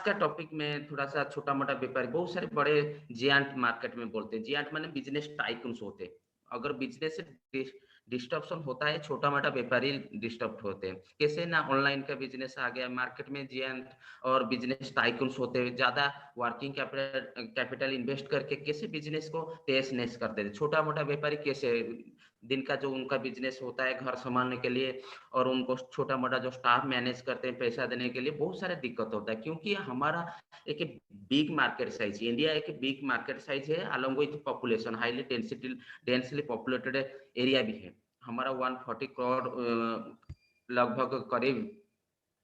का टॉपिक में थोड़ा सा छोटा मोटा व्यापारी, बहुत सारे बड़े जियांट मार्केट में बोलते हैं। जियांट माने बिजनेस टाइकून्स होते हैं। अगर बिजनेस से डिस्टर्बन होता है, छोटा मोटा व्यापारी डिस्टर्ब होते हैं। कैसे ना ऑनलाइन का बिजनेस आ गया मार्केट में, जियांट और बिजनेस टाइकून्स होते हैं, ज्यादा वर्किंग कैपिटल इन्वेस्ट करके कैसे बिजनेस को तेज नेस करते थे। छोटा मोटा व्यापारी कैसे दिन का जो उनका बिजनेस होता है घर संभालने के लिए, और उनको छोटा मोटा जो स्टाफ मैनेज करते हैं पैसा देने के लिए बहुत सारे दिक्कत होता है। क्योंकि हमारा एक बिग मार्केट साइज, इंडिया एक बिग मार्केट साइज है, along with population, highly densely populated area भी है। हमारा 140 करोड़ लगभग करीब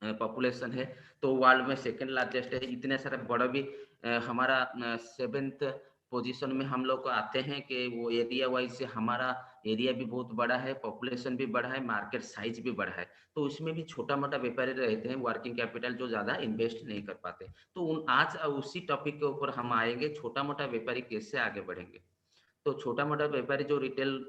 पॉपुलेशन है, तो वर्ल्ड में सेकंड लार्जेस्ट है। इतने सारे बड़ा भी हमारा 7th पोजीशन में हम लोग आते हैं कि वो एरिया वाइज से हमारा एरिया भी बहुत बड़ा है, पॉपुलेशन भी बड़ा है, मार्केट साइज भी बड़ा है। तो उसमें भी छोटा मोटा व्यापारी रहते हैं, वर्किंग कैपिटल जो ज्यादा इन्वेस्ट नहीं कर पाते। तो आज उसी टॉपिक के ऊपर हम आएंगे, छोटा मोटा व्यापारी कैसे आगे बढ़ेंगे। तो छोटा मोटा व्यापारी जो रिटेल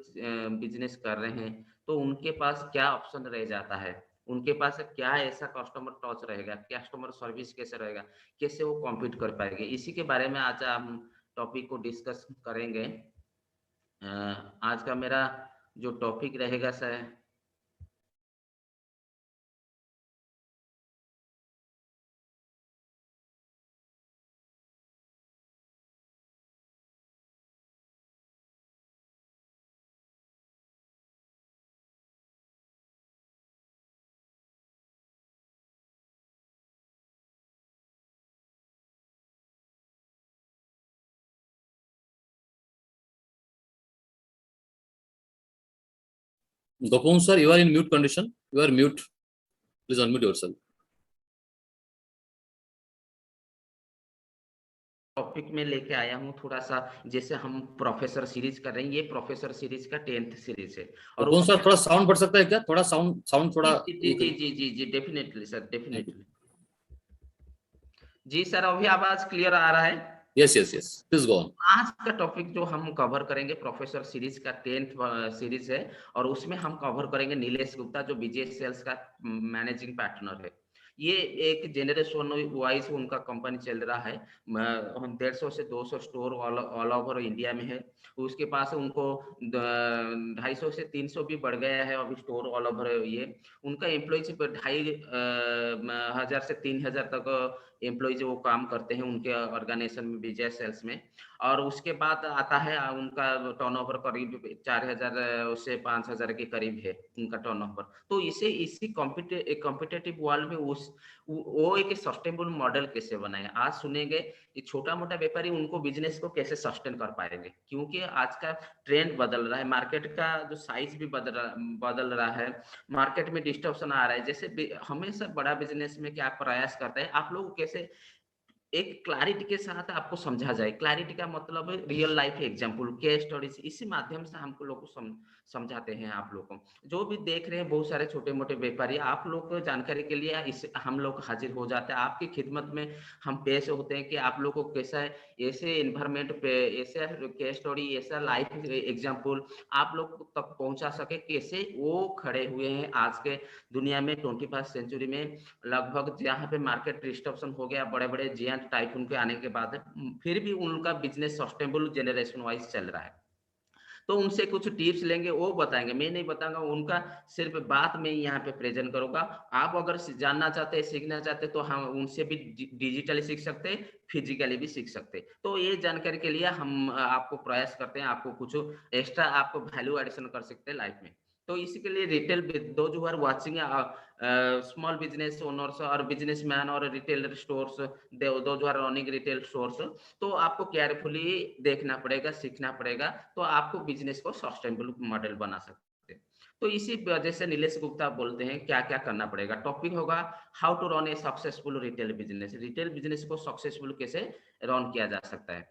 बिजनेस कर रहे हैं, तो उनके पास क्या ऑप्शन रह जाता है, उनके पास क्या ऐसा कस्टमर टच रहेगा, कस्टमर सर्विस कैसे रहेगा, कैसे वो कॉम्पीट कर पाएंगे, इसी के बारे में आज हम टॉपिक को डिस्कस करेंगे। आज का मेरा जो टॉपिक रहेगा sir, Gopon sir, you are in mute condition. You are mute. Please unmute yourself. Topic में लेके आया हूँ थोड़ा सा, जैसे हम प्रोफेसर सीरीज कर रहे हैं, ये प्रोफेसर सीरीज का 10th सीरीज है। और गopon सर थोड़ा साउंड बढ़ सकता है क्या? थोड़ा साउंड थोड़ा जी जी जी जी जी डेफिनेटली सर, डेफिनेटली। जी सर, अभी आवाज क्लियर आ रहा है? Yes yes yes, please go on. आज का टॉपिक जो हम कवर करेंगे प्रोफेसर सीरीज का 10th सीरीज है, और उसमें हम कवर करेंगे नीलेश गुप्ता जो विजय सेल्स का मैनेजिंग पार्टनर है। ये एक जनरेशन वाइज उनका कंपनी चल रहा है, 150 से 200 स्टोर ऑल ओवर इंडिया में है। उसके पास उनको 250 से 300 भी बढ़ गया है अभी स्टोर ऑल ओवर। ये उनका एम्प्लॉयज 2,500 से 3,000 तक एम्प्लॉयज वो काम करते हैं उनके ऑर्गेनाइजेशन में, विजय सेल्स में। और उसके बाद आता है उनका टर्नओवर करीब 4,000 से 5,000 के करीब है उनका टर्नओवर। तो इसी कॉम्पिटेटिव वर्ल्ड में वो एक सस्टेनेबल मॉडल कैसे बनाए, आज सुनेंगे। कि छोटा मोटा व्यापारी उनको बिजनेस को कैसे सस्टेन कर पाएंगे, क्योंकि आज का ट्रेंड बदल रहा है, मार्केट का जो साइज भी बदल रहा है, मार्केट में डिस्टर्बन आ रहा है। जैसे हमेशा बड़ा बिजनेस में क्या प्रयास करते हैं आप लोग, कैसे एक क्लैरिटी के साथ आपको समझा जाए। क्लैरिटी का मतलब है real life example, case studies, इसी माध्यम से हमको लोगों को समझाते हैं। आप लोगों को जो भी देख रहे हैं बहुत सारे छोटे मोटे व्यापारी, आप लोग को जानकारी के लिए इस हम लोग हाजिर हो जाते हैं, आपकी खिदमत में हम पेश होते हैं कि आप लोग को कैसा है ऐसे इन्वायरमेंट पे, ऐसा केस स्टडी, ऐसा लाइफ एग्जाम्पल आप लोग तक पहुंचा सके, कैसे वो खड़े हुए हैं आज के दुनिया में 21st सेंचुरी में। लगभग जहाँ पे मार्केट डिस्टर्बन हो गया बड़े बड़े जियांट टाइकून के आने के बाद, फिर भी उनका बिजनेस सस्टेनेबल जनरेशन वाइज चल रहा है। तो उनसे कुछ टिप्स लेंगे, वो बताएंगे, मैं नहीं बताऊंगा, उनका सिर्फ बात में यहाँ पे प्रेजेंट करूंगा। आप अगर जानना चाहते हैं, सीखना चाहते हैं, तो हम उनसे भी डिजिटली सीख सकते हैं, फिजिकली भी सीख सकते हैं। तो ये जानकारी के लिए हम आपको प्रयास करते हैं, आपको कुछ एक्स्ट्रा आपको वैल्यू एडिशन कर सकते हैं लाइफ में। तो इसी के लिए रिटेल, दो जो are watching small business owners और बिजनेसमैन और रिटेलर स्टोर्स, दो जो आर रनिंग रिटेल स्टोर्स, तो आपको केयरफुली देखना पड़ेगा, सीखना पड़ेगा, तो आपको बिजनेस को सस्टेनेबल मॉडल बना सकते हैं। तो इसी वजह से नीलेश गुप्ता बोलते हैं क्या क्या करना पड़ेगा। टॉपिक होगा how to run a successful retail business, retail business को सक्सेसफुल कैसे रन किया जा सकता है।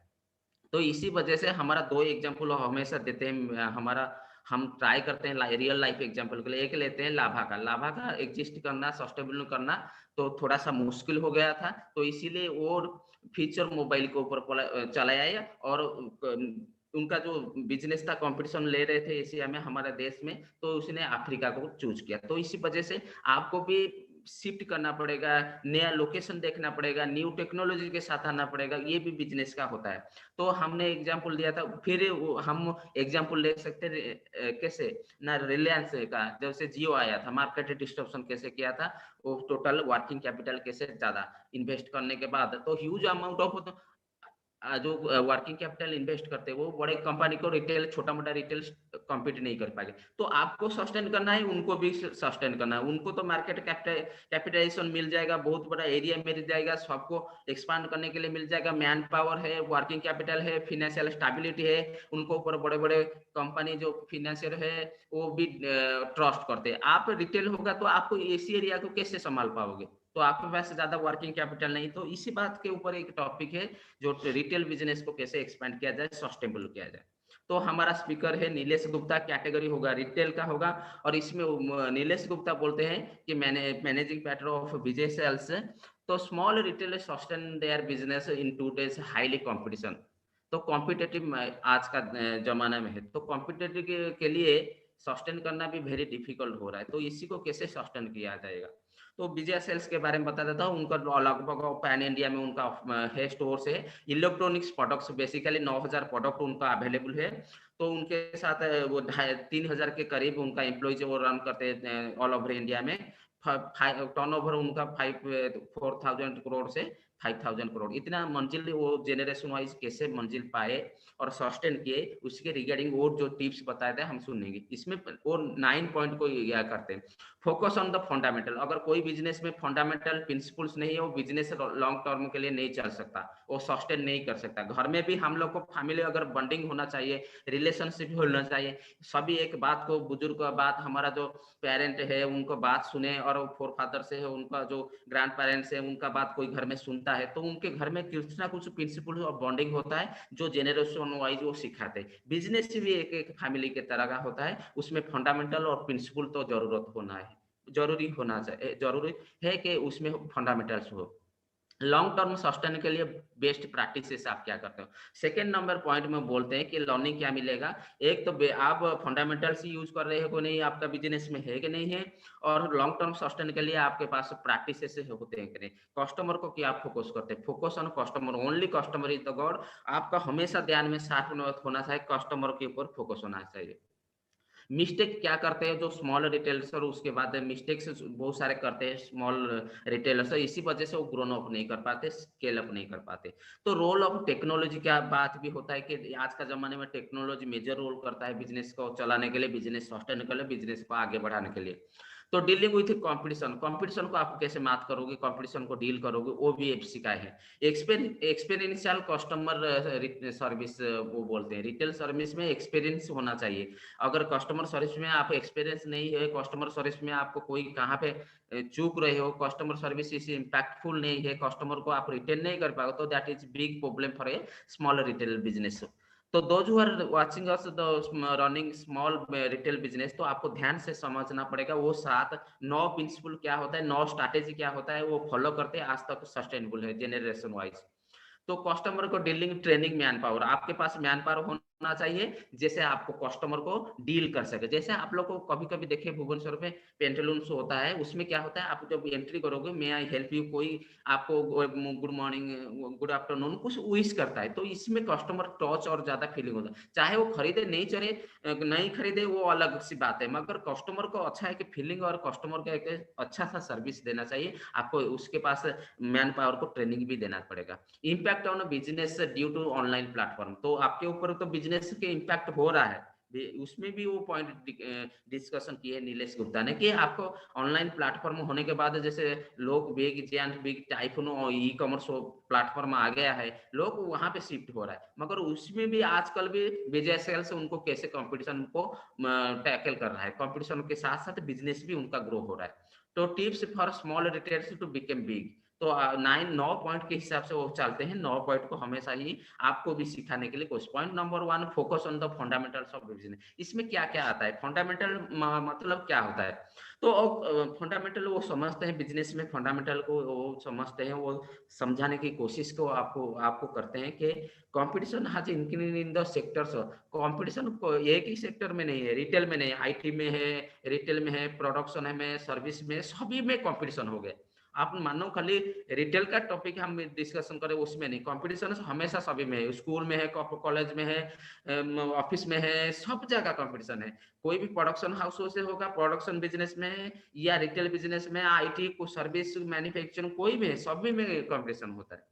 तो इसी वजह से हमारा 2 एग्जाम्पल हमेशा देते हैं, हमारा हम ट्राई करते हैं रियल लाइफ एग्जाम्पल के लिए। एक लेते हैं लाभा का। लाभा का एग्जिस्ट करना, सस्टेनेबल करना तो थोड़ा सा मुश्किल हो गया था, तो इसीलिए वो फीचर मोबाइल के ऊपर चलाया, और उनका जो बिजनेस था कंपटीशन ले रहे थे एशिया में हमारे देश में, तो उसने अफ्रीका को चूज किया। तो इसी वजह से आपको भी शिफ्ट करना पड़ेगा, नया लोकेशन देखना पड़ेगा, न्यू टेक्नोलॉजी के साथ आना पड़ेगा, ये भी बिजनेस का होता है। तो हमने एग्जांपल दिया था, फिर हम एग्जांपल ले सकते हैं कैसे ना, रिलायंस का जब से जियो आया था, मार्केट डिस्ट्रप्शन कैसे किया था, वो टोटल वर्किंग कैपिटल कैसे ज्यादा इन्वेस्ट करने के बाद तो ह्यूज अमाउंट ऑफ जो वर्किंग कैपिटल इन्वेस्ट करते हैं वो बड़े कंपनी को रिटेल, छोटा मोटा रिटेल कम्पीट नहीं कर पाएंगे। तो आपको सस्टेन करना है, उनको भी सस्टेन करना है। उनको तो मार्केट कैपिटलाइजेशन मिल जाएगा, बहुत बड़ा एरिया मिल जाएगा, सबको एक्सपांड करने के लिए मिल जाएगा, मैन पावर है, वर्किंग कैपिटल है, फाइनेंशियल स्टेबिलिटी है, उनको ऊपर बड़े बड़े कंपनी जो फाइनेंशियर है वो भी ट्रस्ट करते हैं। आप रिटेल होगा तो आपको इसी एरिया को कैसे संभाल पाओगे, तो आपके पास ज्यादा वर्किंग कैपिटल नहीं। तो इसी बात के ऊपर एक टॉपिक है जो रिटेल बिजनेस को कैसे एक्सपेंड किया जाए, सस्टेनेबल किया जाए। तो हमारा स्पीकर है नीलेश गुप्ता, कैटेगरी होगा रिटेल का होगा, और इसमें नीलेश गुप्ता बोलते हैं कि managing partner of Vijay Sales. तो small retail sustain their business in today's highly competition. तो कॉम्पिटेटिव आज का जमाना में है, तो कॉम्पिटेटिव के लिए सस्टेन करना भी वेरी डिफिकल्ट हो रहा है। तो इसी को कैसे सस्टेन किया जाएगा, तो विजय सेल्स के बारे में बता देता हूँ। उनका लगभग पैन इंडिया में उनका है स्टोर्स है, इलेक्ट्रॉनिक्स प्रोडक्ट्स, बेसिकली 9,000 प्रोडक्ट उनका अवेलेबल है। तो उनके साथ वो 3,000 के करीब उनका एम्प्लॉय वो रन करते हैं ऑल ओवर इंडिया में। टर्नओवर उनका 4,000 करोड़ से 5,000 करोड़, इतना मंजिल वो जेनरेशन वाइज कैसे मंजिल पाए और सस्टेन किए, उसके रिगार्डिंग वो जो टिप्स बताए थे हम सुनेंगे। इसमें वो 9 पॉइंट को यह करते हैं। Focus on the fundamental. अगर कोई बिजनेस में फंडामेंटल प्रिंसिपल्स नहीं है, वो बिजनेस लॉन्ग टर्म के लिए नहीं चल सकता, वो सस्टेन नहीं कर सकता। घर में भी हम लोग को फैमिली अगर बॉन्डिंग होना चाहिए, रिलेशनशिप होना चाहिए, सभी एक बात को, बुजुर्ग का बात, हमारा जो पेरेंट है उनको बात सुने, और फोर फादर से है उनका जो ग्रैंड पेरेंट्स है उनका बात कोई घर में सुनता है, तो उनके घर में कुछ ना कुछ प्रिंसिपल और बॉन्डिंग होता है जो जेनरेशन वाइज वो सिखाते हैं। बिजनेस भी एक फैमिली के तरह का होता है, उसमें फंडामेंटल और प्रिंसिपल तो जरूरत होना है, जरूरी होना चाहिए, जरूरी है कि उसमें फंडामेंटल्स हो। लॉन्ग टर्म सस्टेन के लिए बेस्ट प्रैक्टिसेस आप क्या करते हो। सेकेंड नंबर पॉइंट में बोलते हैं कि लर्निंग क्या मिलेगा। एक तो आप फंडामेंटल्स यूज कर रहे हो कि नहीं, आपका बिजनेस में है कि नहीं है, और लॉन्ग टर्म सस्टेन के लिए आपके पास प्रैक्टिसेस होते हैं कि नहीं। कस्टमर को क्या फोकस करते हैं, focus on customer, only customer is the God. आपका हमेशा ध्यान में 60 होना चाहिए, कस्टमर के ऊपर फोकस होना चाहिए। मिस्टेक क्या करते हैं जो स्मॉल रिटेलर्स, और उसके बाद मिस्टेक्स बहुत सारे करते हैं स्मॉल रिटेलर्स, इसी वजह से वो ग्रोन अप नहीं कर पाते, स्केल अप नहीं कर पाते। तो रोल ऑफ टेक्नोलॉजी का बात भी होता है कि आज का जमाने में टेक्नोलॉजी मेजर रोल करता है बिजनेस को चलाने के लिए, बिजनेस सस्टेन के लिए, बिजनेस को आगे बढ़ाने के लिए। तो डीलिंग विथ कंपटीशन, कंपटीशन को आप कैसे मात करोगे, कंपटीशन को डील करोगे, वो भी एक सिखाए है। एक्सपीरियंशियल कस्टमर सर्विस वो बोलते हैं, रिटेल सर्विस में एक्सपीरियंस होना चाहिए। अगर कस्टमर सर्विस में आप एक्सपीरियंस नहीं है, कस्टमर सर्विस में आपको कोई कहाँ पे चूक रहे हो, कस्टमर सर्विस इस इम्पैक्टफुल नहीं है, कस्टमर को आप रिटेन नहीं कर पाओगे, तो that is big problem for a small retail business. तो those who are watching us the running small retail business, तो आपको ध्यान से समझना पड़ेगा वो 9 प्रिंसिपल क्या होता है, 9 स्ट्रैटेजी क्या होता है, वो फॉलो करते हैं आज तक सस्टेनेबल है जेनरेशन वाइज। तो कस्टमर को डीलिंग, ट्रेनिंग, मैन पावर, आपके पास मैन पावर होना चाहिए जैसे आपको कस्टमर को डील कर सके। जैसे आप लोग को कभी कभी देखे भुवनेश्वर में पेंटलून्स होता है, उसमें क्या होता है, आप जब एंट्री करोगे, मे आई हेल्प यू, कोई आपको गुड मॉर्निंग, गुड आफ्टरनून कुछ विश करता है, तो इसमें कस्टमर टच और ज्यादा फीलिंग होता है। चाहे वो खरीदे नहीं खरीदे वो अलग सी बात है, मगर कस्टमर को अच्छा है कि फीलिंग, और कस्टमर को एक अच्छा सा सर्विस देना चाहिए। आपको उसके पास मैन पावर को ट्रेनिंग भी देना पड़ेगा। Impact on business due to online platform, तो आपके ऊपर तो बिजनेस के इम्पैक्ट हो रहा है, उसमें भी वो पॉइंट डिस्कशन किए नीलेश गुप्ता ने कि आपको ऑनलाइन प्लेटफॉर्म होने के बाद, जैसे लोग बिग जेंट, बिग टाइफून और ई कॉमर्स प्लेटफॉर्म आ गया है, लोग वहां पे शिफ्ट हो रहा है, मगर उसमें भी आजकल भी विजय सेल्स उनको कैसे कंपटीशन को टैकल कर रहा है, कंपटीशन के साथ साथ बिजनेस भी उनका ग्रो हो रहा है। तो tips for small retailers to become big, तो 9 पॉइंट के हिसाब से वो चलते हैं। 9 पॉइंट को हमेशा ही आपको भी सिखाने के लिए कोशिश। Point number 1, focus on the fundamentals of business. इसमें क्या क्या आता है, फंडामेंटल मतलब क्या होता है? तो फंडामेंटल वो समझते हैं, बिजनेस में फंडामेंटल को वो समझते हैं, वो समझाने की कोशिश को आपको आपको करते हैं कि competition has increased in the sectors. Competition को एक ही सेक्टर में नहीं है, रिटेल में नहीं है, आईटी में है, रिटेल में है, प्रोडक्शन में, सर्विस में, सभी में कंपटीशन हो गया। आप मानो खाली रिटेल का टॉपिक हम डिस्कशन करें उसमें नहीं, कंपटीशन हमेशा सभी में है, स्कूल में है, कॉलेज में है, ऑफिस में है, सब जगह कंपटीशन है। कोई भी प्रोडक्शन हाउस से होगा, प्रोडक्शन बिजनेस में है या रिटेल बिजनेस में, आईटी को सर्विस मैन्युफैक्चरिंग कोई भी है, सभी में कंपटीशन होता है।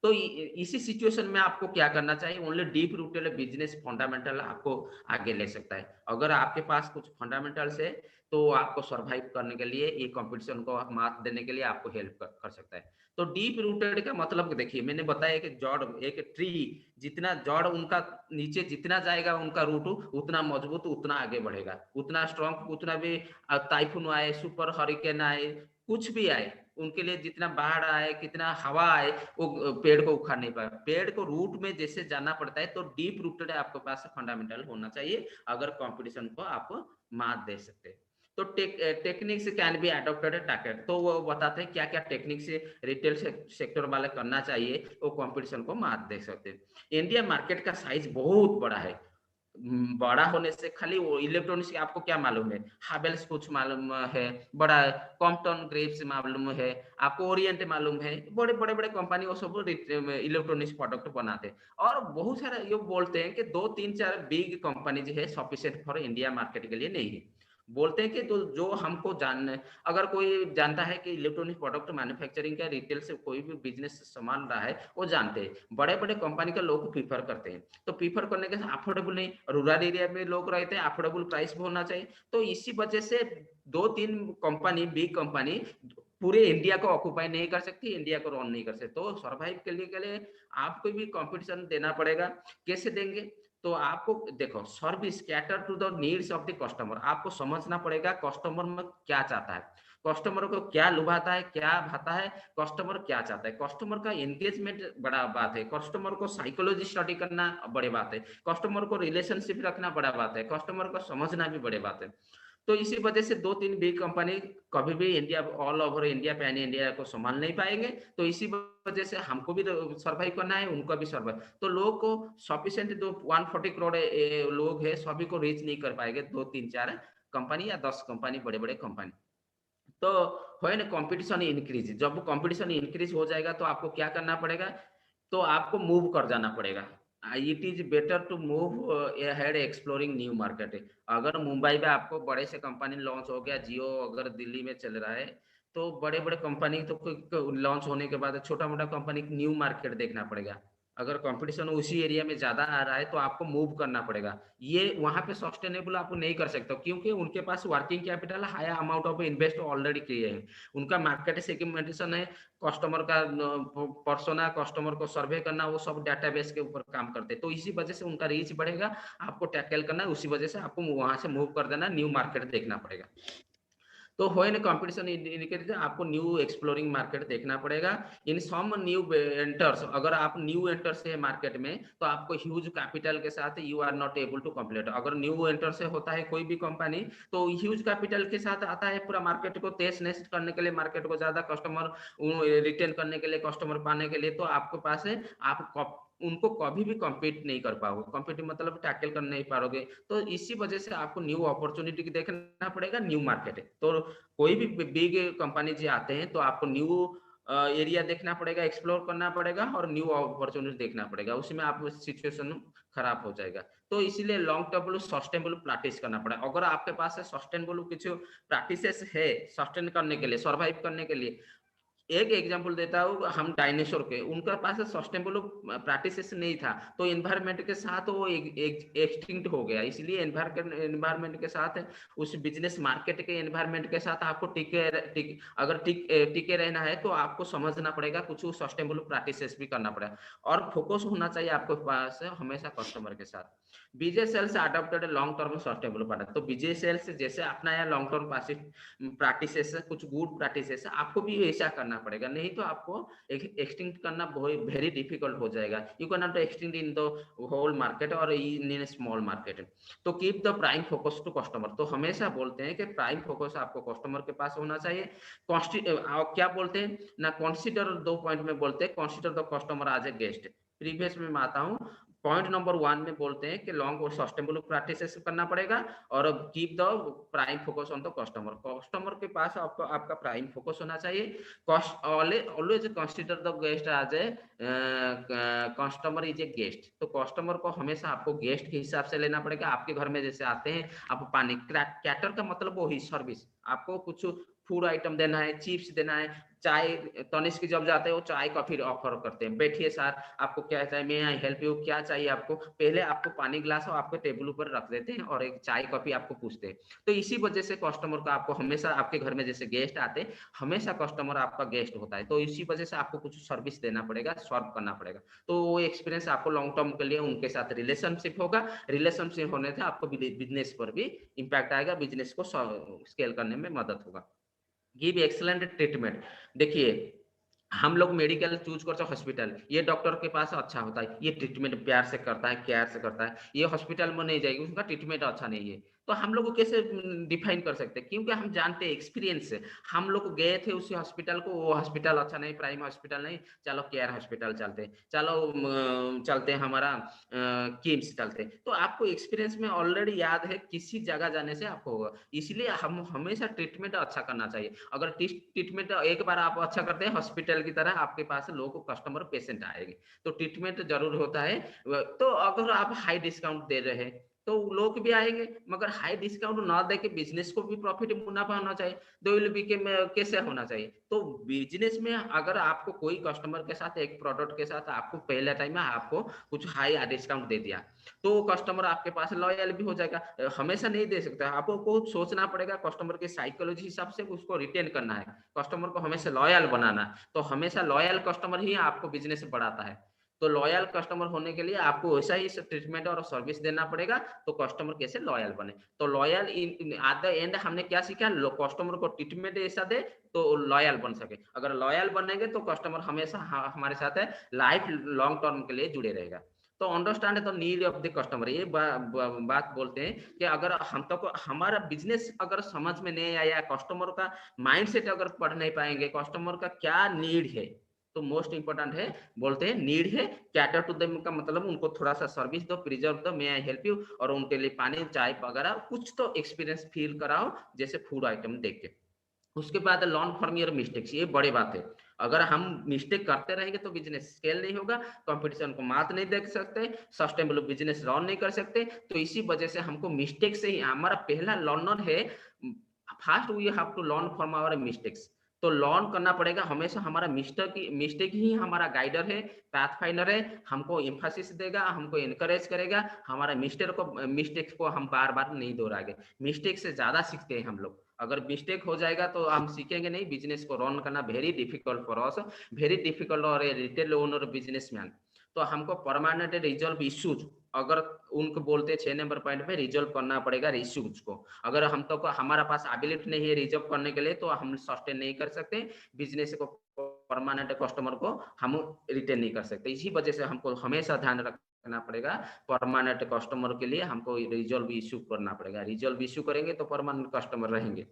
तो इसी सिचुएशन में आपको क्या करना चाहिए, only deep rooted business fundamental आपको आगे ले सकता है। अगर आपके पास कुछ फंडामेंटल्स है तो आपको सरवाइव करने के लिए, ये कंपटीशन को मात देने के लिए आपको हेल्प कर सकता है। तो डीप रूटेड का मतलब देखिए, मैंने बताया कि जड़, एक ट्री जितना जड़ उनका नीचे जितना जाएगा उनका रूट, उतना मजबूत, उतना आगे बढ़ेगा, उतना स्ट्रॉन्ग, उतना भी टाइफून आए, सुपर हरिकेन आए, कुछ भी आए, उनके लिए जितना बाढ़ आए, कितना हवा आए, वो पेड़ को उखाड़ नहीं पाए। पेड़ को रूट में जैसे जाना पड़ता है, तो डीप रूटेड आपके पास फंडामेंटल होना चाहिए अगर कंपटीशन को आप मात दे सकते हैं। तो techniques can be adopted target, तो वो बताते हैं क्या क्या टेक्निक से रिटेल सेक्टर वाले करना चाहिए, वो कंपटीशन को मात दे सकते हैं। इंडिया मार्केट का साइज बहुत बड़ा है। बड़ा होने से खाली वो इलेक्ट्रॉनिक्स आपको क्या मालूम है, हावेल्स कुछ मालूम है, बड़ा कॉम्पटन ग्रेव्स मालूम है, आपको ओरिएंट मालूम है, बड़े बड़े बड़े कंपनी वो सब इलेक्ट्रॉनिक्स प्रोडक्ट बनाते हैं। और बहुत सारे ये बोलते हैं कि 2 3 4 बिग कंपनी जो है सफिशिएंट फॉर इंडिया मार्केट के लिए नहीं है। बोलते हैं कि तो जो हमको जानना है, अगर कोई जानता है कि इलेक्ट्रॉनिक प्रोडक्ट मैन्युफैक्चरिंग का रिटेल से कोई भी बिजनेस संभाल रहा है, वो जानते हैं, बड़े बड़े कंपनी का लोग प्रीफर करते हैं। तो प्रीफर करने के अफोर्डेबल नहीं, रूरल एरिया में लोग रहते हैं, अफोर्डेबल प्राइस भी होना चाहिए। तो इसी वजह से 2 3 कंपनी, बिग कंपनी पूरे इंडिया को ऑक्युपाई नहीं कर सकती, इंडिया को रन नहीं कर सकती। तो सर्वाइव के लिए आपको भी कंपटीशन देना पड़ेगा। कैसे देंगे? तो आपको देखो, service cater to the needs of the customer, आपको समझना पड़ेगा कस्टमर में क्या चाहता है, कस्टमर को क्या लुभाता है, क्या भाता है, कस्टमर क्या चाहता है। कस्टमर का एंगेजमेंट बड़ा बात है, कस्टमर को साइकोलॉजी स्टडी करना बड़ी बात है, कस्टमर को रिलेशनशिप रखना बड़ा बात है, कस्टमर को समझना भी बड़ी बात है। तो इसी वजह से 2 3 बिग कंपनी कभी भी India, all over India, pan India को संभाल नहीं पाएंगे। तो इसी वजह से हमको भी सर्वाइव करना है, उनको भी सर्वाइव। तो लोग को सफिशिएंट, जो 140 करोड़ लोग है, सभी को रीच नहीं कर पाएंगे 2 3 4 कंपनी या 10 कंपनी, बड़े बड़े कंपनी। तो व्हेन कंपटीशन इंक्रीज, जब कंपटीशन इंक्रीज हो जाएगा तो आपको क्या करना पड़ेगा, तो आपको मूव कर जाना पड़ेगा। It is better to move ahead exploring new market. अगर मुंबई में आपको बड़े से कंपनी लॉन्च हो गया, जियो अगर दिल्ली में चल रहा है, तो बड़े बड़े कंपनी तो लॉन्च होने के बाद छोटा मोटा कंपनी न्यू मार्केट देखना पड़ेगा। अगर कंपटीशन उसी एरिया में ज्यादा आ रहा है तो आपको मूव करना पड़ेगा। ये वहां पे सस्टेनेबल आप नहीं कर सकते, क्योंकि उनके पास working capital, high amount of invest already किए हैं, उनका मार्केट सेगमेंटेशन है, कस्टमर का पर्सोना, कस्टमर को सर्वे करना, वो सब डेटाबेस के ऊपर काम करते हैं। तो इसी वजह से उनका रीच बढ़ेगा, आपको टैकल करना है, उसी वजह से आपको वहां से मूव कर देना, न्यू मार्केट देखना पड़ेगा। तो व्हेन कंपटीशन इंडिकेट, आपको न्यू एक्सप्लोरिंग मार्केट देखना पड़ेगा। इन सम न्यू एंटर्स, अगर आप न्यू एंटर्स है मार्केट में, तो आपको ह्यूज कैपिटल के साथ you are not able to compete. अगर न्यू एंटर से होता है कोई भी कंपनी, तो ह्यूज कैपिटल के साथ आता है पूरा मार्केट को तेज नेस्ट करने के लिए, मार्केट को ज्यादा कस्टमर रिटेन करने के लिए, कस्टमर पाने के लिए। तो आपके पास है, आप उनको कभी भी कम्पीट नहीं कर पाओगे, कम्पीट मतलब टैकल कर नहीं पाओगे। तो इसी वजह से आपको न्यू अपॉर्चुनिटी देखना पड़ेगा, न्यू मार्केट है। तो कोई भी बिग कंपनी जी आते हैं तो आपको न्यू एरिया देखना पड़ेगा, एक्सप्लोर करना पड़ेगा, और न्यू अपॉर्चुनिटी देखना पड़ेगा, उसमें आप सिचुएशन खराब हो जाएगा। तो इसीलिए लॉन्ग टर्म सस्टेनेबल प्रैक्टिस करना पड़ेगा। अगर आपके पास सस्टेनेबल कुछ प्रैक्टिसेस है सस्टेन करने के लिए, सर्वाइव करने के लिए, एक एग्जांपल देता हूँ, हम डायनासोर के, उनका पास सस्टेनेबल प्रैक्टिसेस नहीं था, तो एनवायरनमेंट के साथ वो एक्सटिंक्ट हो गया। इसलिए एनवायरनमेंट के साथ, उस बिजनेस मार्केट के एनवायरनमेंट के साथ आपको अगर टिके रहना है, तो आपको समझना पड़ेगा, कुछ सस्टेनेबल प्रैक्टिसेस भी करना पड़ेगा, और फोकस होना चाहिए आपके पास हमेशा कस्टमर के साथ। Vijay Sales adopted long term sustainable product, तो विजय सेल्स जैसे अपनाया लॉन्ग टर्म प्रैक्टिसेस, कुछ गुड प्रैक्टिसेस, आपको भी ऐसा करना पड़ेगा, नहीं तो आपको एक्सटिंक्ट करना वेरी डिफिकल्ट हो जाएगा। You can not extinct in the whole market और इन स्मॉल मार्केट। तो keep the prime focus to customer. तो हमेशा बोलते हैं कि प्राइम फोकस आपको कस्टमर के पास होना चाहिए। क्या बोलते हैं ना, कंसीडर 2 पॉइंट में बोलते हैं, consider the customer as a guest. Previous में मैं आता हूँ, पॉइंट नंबर 1 में बोलते हैं कि लॉन्ग और सस्टेनेबल प्रैक्टिसेस करना पड़ेगा और keep the prime focus on the customer. Customer के पास आपका प्राइम फोकस होना चाहिए। Always consider the guest as a customer is a guest. तो कस्टमर को हमेशा आपको गेस्ट के हिसाब से लेना पड़ेगा। आपके घर में जैसे आते हैं, आप पानी, कैटर का मतलब वही सर्विस, आपको कुछ फूड आइटम देना है, चिप्स देना है, चाय, तनिष्क जब जाते हो चाय कॉफी ऑफर करते हैं, बैठिए सर आपको क्या चाहिए, मैं आई हेल्प यू, क्या चाहिए आपको, पहले आपको पानी गिलास हो आपके टेबल ऊपर रख देते हैं और एक चाय कॉफी आपको पूछते हैं। तो इसी वजह से कस्टमर को आपको हमेशा, आपके घर में जैसे गेस्ट आते हैं, हमेशा कस्टमर आपका गेस्ट होता है, तो इसी वजह से आपको कुछ सर्विस देना पड़ेगा, सर्व करना पड़ेगा। तो वो एक्सपीरियंस आपको लॉन्ग टर्म के लिए उनके साथ रिलेशनशिप होगा। रिलेशनशिप होने से आपको बिजनेस पर भी इम्पैक्ट आएगा, बिजनेस को स्केल करने में मदद होगा। Give excellent treatment. देखिए, हम लोग मेडिकल चूज करते हैं, हॉस्पिटल, ये डॉक्टर के पास अच्छा होता है, ये ट्रीटमेंट प्यार से करता है, केयर से करता है, ये हॉस्पिटल में नहीं जाएगी, उसका ट्रीटमेंट अच्छा नहीं है। तो हम लोग को कैसे डिफाइन कर सकते हैं? क्योंकि हम जानते हैं एक्सपीरियंस से, हम लोग गए थे उसी हॉस्पिटल को, वो हॉस्पिटल अच्छा नहीं, प्राइम हॉस्पिटल नहीं, चलो केयर हॉस्पिटल चलते, चलो चलते हमारा किम्स चलते। तो आपको एक्सपीरियंस में ऑलरेडी याद है, किसी जगह जाने से आपको होगा, इसलिए हम हमेशा ट्रीटमेंट अच्छा करना चाहिए। अगर ट्रीटमेंट एक बार आप अच्छा करते हैं, हॉस्पिटल की तरह आपके पास लोग, कस्टमर, पेशेंट आएंगे, तो ट्रीटमेंट जरूर होता है। तो अगर आप हाई डिस्काउंट दे रहे हैं तो लोग भी आएंगे, मगर हाई डिस्काउंट ना दे के बिजनेस को भी प्रॉफिट, मुनाफा होना चाहिए, दो विल बी के कैसे होना चाहिए। तो बिजनेस में अगर आपको कोई कस्टमर के साथ, एक प्रोडक्ट के साथ आपको पहले टाइम में आपको कुछ हाई डिस्काउंट दे दिया, तो कस्टमर आपके पास लॉयल भी हो जाएगा। हमेशा नहीं दे सकता, आपको सोचना पड़ेगा, कस्टमर के साइकोलॉजी हिसाब से उसको रिटेन करना है, कस्टमर को हमेशा लॉयल बनाना है। तो हमेशा लॉयल कस्टमर ही आपको बिजनेस बढ़ाता है। तो लॉयल कस्टमर होने के लिए आपको वैसा ही ट्रीटमेंट और सर्विस देना पड़ेगा, तो कस्टमर कैसे लॉयल बने। तो loyal in at the end हमने क्या सीखा, कस्टमर को ट्रीटमेंट ऐसा दे तो लॉयल बन सके। अगर लॉयल बनेंगे तो कस्टमर हमेशा हमारे साथ है, लाइफ लॉन्ग टर्म के लिए जुड़े रहेगा। तो understand the need of the customer, ये बात बोलते हैं कि अगर हम तो हमारा बिजनेस अगर समझ में नहीं आया, कस्टमर का माइंडसेट अगर पढ़ नहीं पाएंगे, कस्टमर का क्या नीड है, तो मोस्ट इंपोर्टेंट है, बोलते हैं नीड है, कैटर टू देम का मतलब उनको थोड़ा सा सर्विस दो, प्रिजर्व दो, मे आई हेल्प यू, और उनके लिए पानी, चाय वगैरह कुछ तो एक्सपीरियंस फील कराओ, जैसे फूड आइटम देख के। उसके बाद लर्न फ्रॉम योर मिस्टेक्स, ये बड़ी बात है। अगर हम मिस्टेक करते रहेंगे तो बिजनेस स्केल नहीं होगा, कंपटीशन को मात नहीं देख सकते, सस्टेनेबल बिजनेस रन नहीं कर सकते। तो इसी वजह से हमको मिस्टेक से ही, हमारा पहला लर्नर है, first we have to learn from our mistakes. तो लर्न करना पड़ेगा हमेशा, हमारा मिस्टेक ही हमारा गाइडर है, पाथ फाइंडर है, हमको एम्फासिस देगा, हमको एनकरेज करेगा, हमारा मिस्टेक को हम बार बार नहीं दोहराएंगे। मिस्टेक से ज्यादा सीखते हैं हम लोग। अगर मिस्टेक हो जाएगा तो हम सीखेंगे नहीं, बिजनेस को रन करना very difficult for us, very difficult और रिटेल ओनर बिजनेसमैन। तो हमको परमानेंट रिजॉल्व इश्यूज, अगर उनको बोलते हैं 6 नंबर पॉइंट में, रिजॉल्व करना पड़ेगा इश्यूज को। अगर हम तो हमारा पास एबिलिटी नहीं है रिजॉल्व करने के लिए, तो हम सस्टेन नहीं कर सकते बिजनेस को, परमानेंट कस्टमर को हम रिटेन नहीं कर सकते। इसी वजह से हमको हमेशा ध्यान रखना पड़ेगा, परमानेंट कस्टमर के लिए हमको रिजॉल्व इश्यू करना पड़ेगा, रिजॉल्व इश्यू करेंगे तो परमानेंट कस्टमर रहेंगे।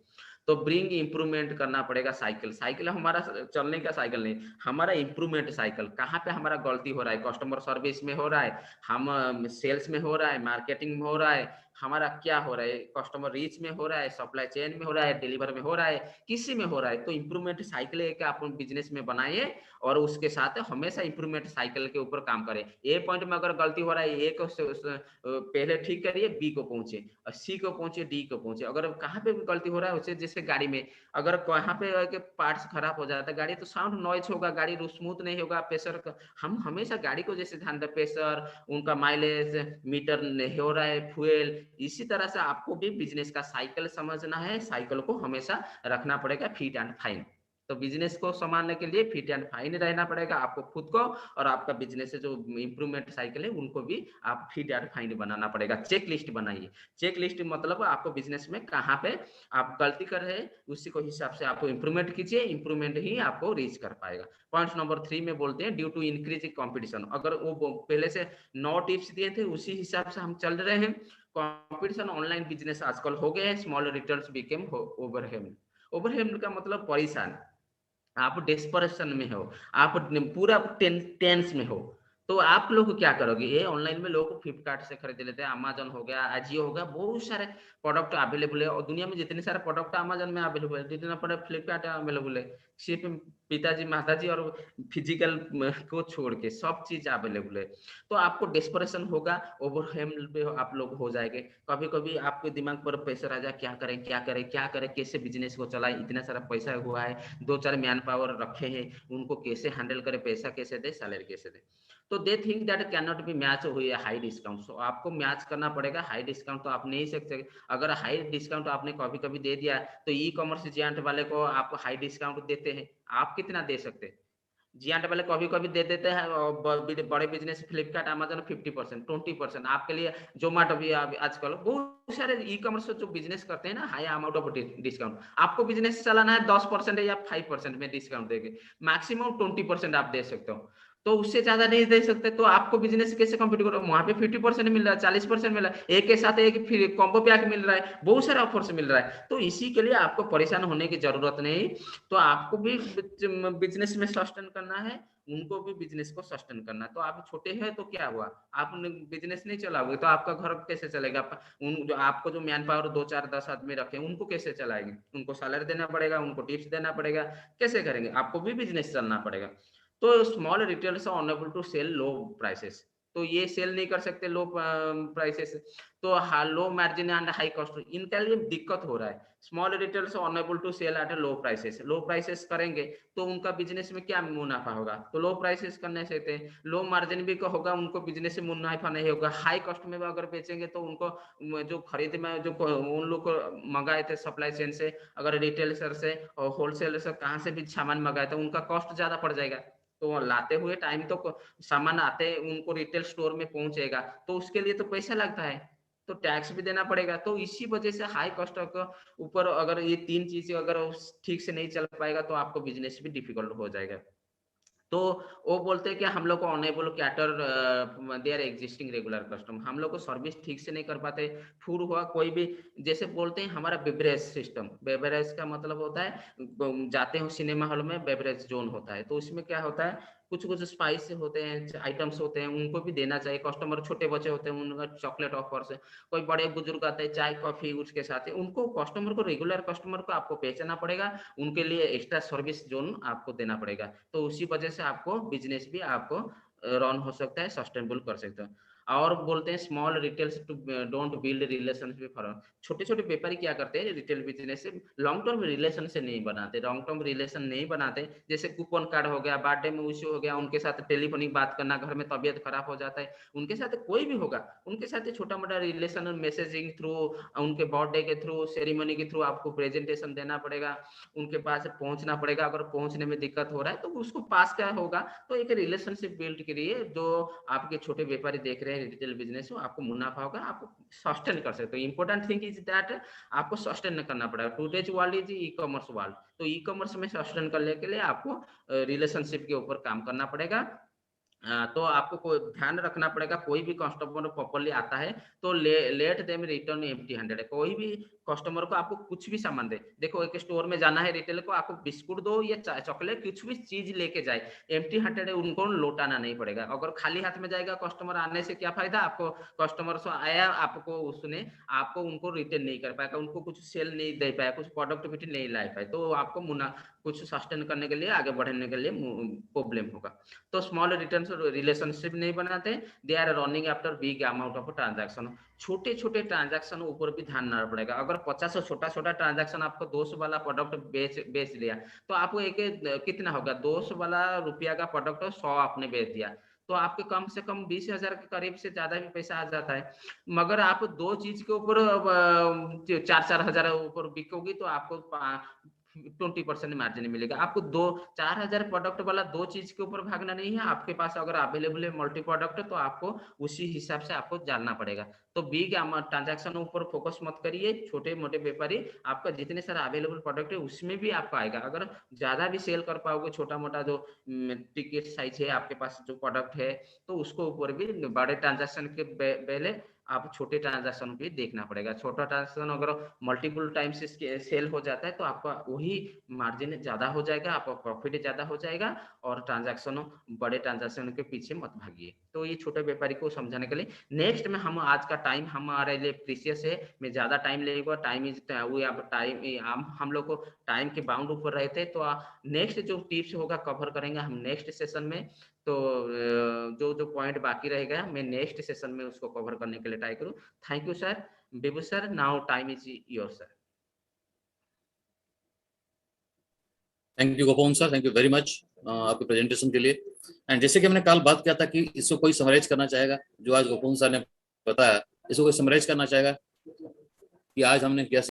तो ब्रिंग इंप्रूवमेंट करना पड़ेगा। साइकिल हमारा चलने का साइकिल नहीं, हमारा इंप्रूवमेंट साइकिल, कहाँ पे हमारा गलती हो रहा है, कस्टमर सर्विस में हो रहा है, हम सेल्स में हो रहा है, मार्केटिंग में हो रहा है, हमारा क्या हो रहा है, कस्टमर रीच में हो रहा है, सप्लाई चेन में हो रहा है, डिलीवर में हो रहा है, किसी में हो रहा है। तो इंप्रूवमेंट साइकिल एक अपन बिजनेस में बनाइए और उसके साथ हमेशा इंप्रूवमेंट साइकिल के ऊपर काम करें। ए पॉइंट में अगर गलती हो रहा है, ए को पहले ठीक करिए, बी को पहुंचे, और सी को पहुंचे, डी को पहुंचे। अगर कहाँ पे गलती हो रहा है उसे, जैसे गाड़ी में अगर कहाँ पे पार्ट्स खराब हो जाता है गाड़ी, तो साउंड नॉइज होगा, गाड़ी स्मूथ नहीं होगा, प्रेशर हम हमेशा गाड़ी को जैसे ध्यान दें, प्रेशर, उनका माइलेज मीटर नहीं हो रहा है, फ्यूल, इसी तरह से आपको भी बिजनेस का साइकिल समझना है, साइकिल को हमेशा रखना पड़ेगा फिट एंड फाइन। तो बिजनेस को संभालने के लिए फिट एंड फाइन रहना पड़ेगा आपको खुद को, और आपका बिजनेस से जो इंप्रूवमेंट साइकिल है उनको भी आप फिट एंड फाइन बनाना पड़ेगा। चेक लिस्ट बनाइए। चेक लिस्ट मतलब आपको बिजनेस में कहाँ पे आप गलती कर रहे हैं, उसी को हिसाब से आपको इंप्रूवमेंट कीजिए, इंप्रूवमेंट ही आपको रीच कर पाएगा। पॉइंट नंबर 3 में बोलते हैं ड्यू टू इंक्रीज कंपटीशन। अगर वो पहले से 9 टिप्स दिए थे उसी हिसाब से हम चल रहे हैं, कंपटीशन ऑनलाइन बिजनेस आजकल हो गए हैं, small retailers became overwhelmed. Overwhelmed का मतलब परेशान, आप डेस्परेशन में हो, आप पूरा टेंस में हो, तो आप लोग क्या करोगे? ये ऑनलाइन में लोग फ्लिपकार्ट से खरीद लेते हैं, अमेजन हो गया, अजियो हो गया, बहुत सारे प्रोडक्ट अवेलेबल है, और दुनिया में जितने सारे प्रोडक्ट अमेजन में अवेलेबल है जितना प्रोडक्ट फ्लिपकार्ट अवेलेबल है, सिर्फ पिताजी माताजी और फिजिकल को छोड़ के सब चीज अवेलेबल है। तो आपको डेस्परेशन होगा, ओवरवेल्म पे आप लोग हो जाएंगे। कभी कभी आपके दिमाग पर प्रेशर आ जाए, क्या करें क्या करें क्या करें, कैसे बिजनेस को चलाएं, इतना सारा पैसा हुआ है, 2-4 मैन पावर रखे हैं, उनको कैसे हैंडल करें, पैसा कैसे दे, सैलरी कैसे दे। तो they think that can not be match हुई है हाई डिस्काउंट। सो आपको मैच करना पड़ेगा। हाई डिस्काउंट तो आप नहीं सकते। अगर हाई डिस्काउंट आपने कभी कभी दे दिया तो ई कॉमर्स जियांट वाले को आप हाई डिस्काउंट देते हैं, आप कितना दे सकते हैं? जियांट वाले कभी कभी दे देते हैं, और बड़े बिजनेस फ्लिपकार्ट अमेजन 50% 20%। आपके लिए जोमेटो भी आजकल बहुत सारे ई कॉमर्स जो बिजनेस करते हैं ना, हाई अमाउंट ऑफ डिस्काउंट। आपको बिजनेस चलाना है 10% या 5% में डिस्काउंट देंगे, मैक्सिमम 20% आप दे सकते हो, तो उससे ज्यादा नहीं दे सकते। तो आपको बिजनेस कैसे कंपीट करो? वहां पे 50% मिल रहा है, 40% मिल रहा है, एक के साथ एक फिर कॉम्बो पैक मिल रहा है, बहुत सारे ऑफर्स मिल रहा है। तो इसी के लिए आपको परेशान होने की जरूरत नहीं। तो आपको भी बिजनेस में सस्टेन करना है, उनको भी बिजनेस को सस्टेन करना है। तो आप छोटे हैं तो क्या हुआ, आप बिजनेस नहीं चलाओगे तो आपका घर कैसे चलेगा? उन जो आपको जो मैन पावर 2-4-10 आदमी रखे उनको कैसे चलाएंगे? उनको सैलरी देना पड़ेगा, उनको टिप्स देना पड़ेगा, कैसे करेंगे? आपको भी बिजनेस चलना पड़ेगा। तो small retailers are unable to sell low prices, तो ये सेल नहीं कर सकते लो प्राइसेस, तो low margin and high cost, इनके लिए दिक्कत हो रहा है। Small retailers are unable to sell at low prices. Low prices करेंगे तो उनका बिजनेस में क्या मुनाफा होगा? तो लो प्राइसेस करने से लो मार्जिन भी होगा, उनको बिजनेस से मुनाफा नहीं होगा। हाई कॉस्ट में भी अगर बेचेंगे तो उनको जो खरीद में जो उन लोग को मंगाए थे सप्लाई चेन से, अगर रिटेलर से और होलसेलर से कहाँ से भी सामान मंगाए थे, उनका कॉस्ट ज्यादा पड़ जाएगा। तो लाते हुए टाइम तो सामान आते उनको रिटेल स्टोर में पहुंचेगा, तो उसके लिए तो पैसा लगता है, तो टैक्स भी देना पड़ेगा। तो इसी वजह से हाई कॉस्ट के ऊपर अगर ये 3 चीजें अगर ठीक से नहीं चल पाएगा तो आपको बिजनेस भी डिफिकल्ट हो जाएगा। तो वो बोलते हैं कि हम लोग को unable cater their existing regular customer, हम लोग को सर्विस ठीक से नहीं कर पाते। फूड हुआ कोई भी, जैसे बोलते हैं हमारा बेवरेज सिस्टम, बेवरेज का मतलब होता है जाते हो सिनेमा हॉल में बेवरेज जोन होता है, तो उसमें क्या होता है, कुछ कुछ स्पाइस होते हैं, आइटम्स होते हैं, उनको भी देना चाहिए। कस्टमर छोटे बच्चे होते हैं उनका चॉकलेट ऑफर से, कोई बड़े बुजुर्ग आते हैं चाय कॉफी उसके साथ ही, उनको कस्टमर को रेगुलर कस्टमर को आपको पहचाना पड़ेगा, उनके लिए एक्स्ट्रा सर्विस जोन आपको देना पड़ेगा। तो उसी वजह से आपको बिजनेस भी आपको रन हो सकता है, सस्टेनेबल कर सकते हो। और बोलते हैं small retails to don't build relationship for, छोटे छोटे व्यापारी क्या करते हैं रिटेल बिजनेस से लॉन्ग टर्म रिलेशन से नहीं बनाते, लॉन्ग टर्म रिलेशन नहीं बनाते। जैसे कूपन कार्ड हो गया, बर्थडे में इश्यू हो गया, उनके साथ टेलीफोनिक बात करना, घर में तबियत खराब हो जाता है, उनके साथ कोई भी होगा, उनके साथ छोटा मोटा रिलेशन मैसेजिंग थ्रू, उनके बर्थडे के थ्रू, सेरेमनी के थ्रू आपको प्रेजेंटेशन देना पड़ेगा, उनके पास पहुंचना पड़ेगा। अगर पहुंचने में दिक्कत हो रहा है तो उसको पास क्या होगा, तो एक रिलेशनशिप बिल्ड करिए। जो आपके छोटे व्यापारी देख रहे हैं रिटेल बिजनेस, आपको मुनाफा होगा, आपको सस्टेन कर सकते हो। इंपॉर्टेंट थिंग इज दैट आपको सस्टेन करना पड़ेगा। Today's world is e commerce world, तो ई कॉमर्स में सस्टेन करने के लिए आपको रिलेशनशिप के ऊपर काम करना पड़ेगा। तो आपको कोई ध्यान रखना पड़ेगा, कोई भी कस्टमर प्रॉपर्ली आता है तो let them return empty handed. कोई भी कस्टमर को आपको कुछ भी सामान दे, देखो एक स्टोर में जाना है रिटेल को, आपको बिस्कुट दो या चॉकलेट कुछ भी चीज लेके जाए, एम्प्टी हैंडेड उनको लौटाना नहीं पड़ेगा। अगर खाली हाथ में जाएगा कस्टमर, आने से क्या फायदा आपको? कस्टमर से आया आपको, उसने आपको उनको रिटर्न नहीं कर पाएगा, उनको कुछ सेल नहीं दे पाया, कुछ प्रोडक्टिविटी नहीं ला पाए, तो आपको कुछ सस्टेन करने के लिए, आगे बढ़ने के लिए प्रॉब्लम होगा। तो स्मॉल रिटर्न रिलेशनशिप नहीं बनाते, they are running after big amount of transaction. छोटे छोटे ट्रांजैक्शन ऊपर भी ध्यान रखना पड़ेगा। अगर 50 छोटा छोटा ट्रांजैक्शन आपको 200 वाला प्रोडक्ट बेच लिया, तो आपको एक कितना होगा, 200 वाला रुपया का प्रोडक्ट 100 आपने बेच दिया, तो आपके कम से कम 20,000 के करीब से ज्यादा भी पैसा आ जाता है। मगर आप दो चीज के ऊपर 4-4 हजार ऊपर बिकोगी तो आपको 20% मार्जिन मिलेगा आपको। 4,000 प्रोडक्ट वाला 2 चीज के ऊपर भागना नहीं है आपके पास। अगर अवेलेबल है मल्टी प्रोडक्ट तो आपको उसी हिसाब से आपको जानना पड़ेगा। तो बिग ट्रांजैक्शन ऊपर फोकस मत करिए, छोटे मोटे व्यापारी आपका जितने सारे अवेलेबल प्रोडक्ट है उसमें भी आपका आएगा। अगर ज्यादा भी सेल कर पाओगे, छोटा मोटा जो टिकट साइज है आपके पास जो प्रोडक्ट है, तो उसको ऊपर भी बड़े ट्रांजैक्शन के पहले आप छोटे ट्रांजैक्शन भी देखना पड़ेगा। छोटा ट्रांजैक्शन अगर मल्टीपल टाइम से सेल हो जाता है तो आपका वही मार्जिन ज्यादा हो जाएगा, आपका प्रॉफिट ज्यादा हो जाएगा। और ट्रांजैक्शन बड़े ट्रांजैक्शन के पीछे मत भागिए। तो ये छोटे व्यापारी को समझाने के लिए नेक्स्ट में हम आज का टाइम हमारे लिए प्रीशियस है, मैं ज्यादा टाइम लेगा, टाइम इज वी अब टाइम हम लोग को टाइम के बाउंड ऊपर रहते हैं। तो नेक्स्ट जो टिप्स होगा कवर करेंगे हम नेक्स्ट सेशन में। तो जो जो पॉइंट बाकी रहेगा मैं नेक्स्ट सेशन में उसको कवर करने के लिए ट्राई करूँ। Thank you sir. Bibu sir, now time is your sir. Thank you Gopan sir, thank you very much आपके प्रेजेंटेशन के लिए। एंड जैसे कि हमने कल बात किया था कि इसको कोई समराइज करना चाहेगा, जो आज गोपन सर ने बताया, इसको कोई समराइज करना चाहेगा कि आज हमने क्या